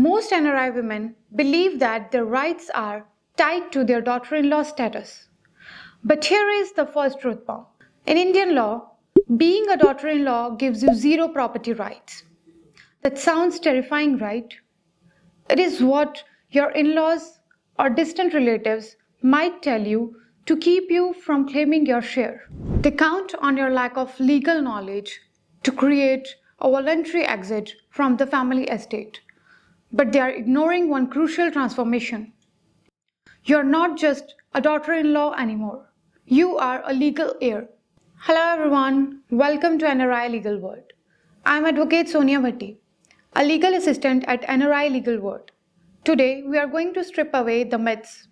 Most NRI women believe that their rights are tied to their daughter-in-law status. But here is the first truth bomb. In Indian law, being a daughter-in-law gives you zero property rights. That sounds terrifying, right? It is what your in-laws or distant relatives might tell you to keep you from claiming your share. They count on your lack of legal knowledge to create a voluntary exit from the family estate. But they are ignoring one crucial transformation. You're not just a daughter-in-law anymore. You are a legal heir. Hello everyone, welcome to NRI Legal World. I'm Advocate Sonia Bhatti, a legal assistant at NRI Legal World. Today we are going to strip away the myths.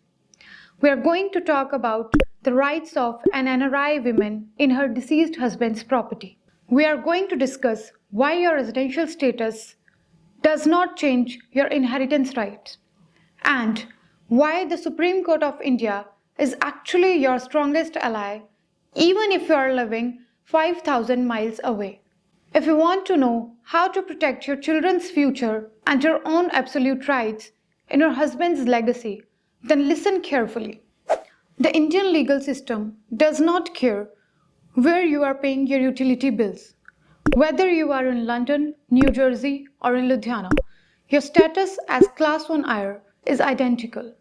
We are going to talk about the rights of an NRI woman in her deceased husband's property. We are going to discuss why your residential status does not change your inheritance rights, and why the Supreme Court of India is actually your strongest ally, even if you are living 5,000 miles away. If you want to know how to protect your children's future and your own absolute rights in your husband's legacy, then listen carefully. The Indian legal system does not care where you are paying your utility bills. Whether you are in London, New Jersey, or in Ludhiana, your status as Class 1 heir is identical.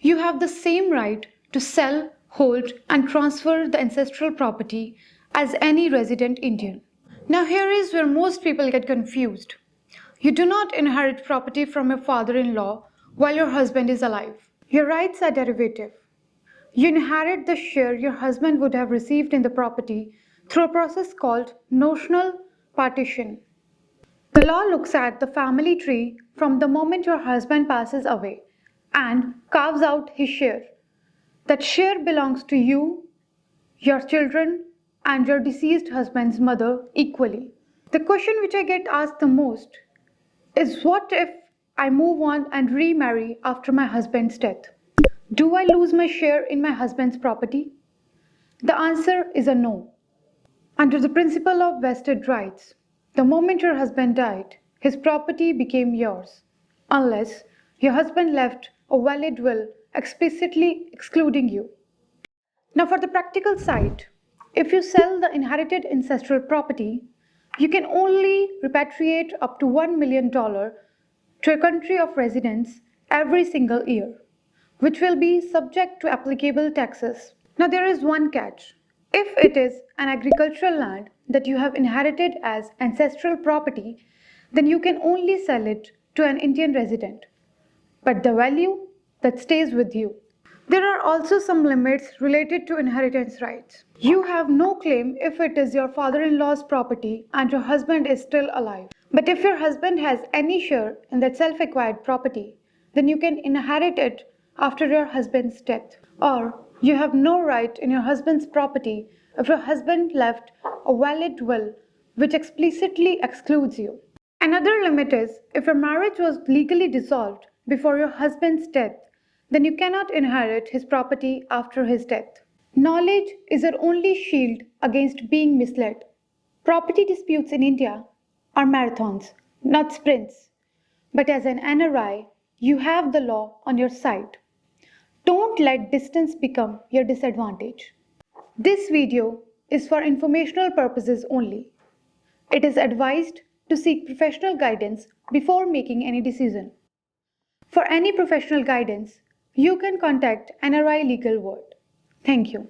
You have the same right to sell, hold, and transfer the ancestral property as any resident Indian. Now, here is where most people get confused. You do not inherit property from your father-in-law while your husband is alive. Your rights are derivative. You inherit the share your husband would have received in the property through a process called notional partition. The law looks at the family tree from the moment your husband passes away and carves out his share. That share belongs to you, your children, and your deceased husband's mother equally. The question which I get asked the most is, what if I move on and remarry after my husband's death? Do I lose my share in my husband's property? The answer is a no. Under the principle of vested rights, the moment your husband died, his property became yours, unless your husband left a valid will explicitly excluding you. Now, for the practical side, if you sell the inherited ancestral property, you can only repatriate up to $1 million to a country of residence every single year, which will be subject to applicable taxes. Now, there is one catch. If it is an agricultural land that you have inherited as ancestral property, then you can only sell it to an Indian resident. But the value that stays with you. There are also some limits related to inheritance rights. You have no claim if it is your father-in-law's property and your husband is still alive. But if your husband has any share in that self-acquired property, then you can inherit it after your husband's death. Or you have no right in your husband's property if your husband left a valid will which explicitly excludes you. Another limit is, if your marriage was legally dissolved before your husband's death, then you cannot inherit his property after his death. Knowledge is your only shield against being misled. Property disputes in India are marathons, not sprints. But as an NRI, you have the law on your side. Don't let distance become your disadvantage. This video is for informational purposes only. It is advised to seek professional guidance before making any decision. For any professional guidance, you can contact NRI Legal World. Thank you.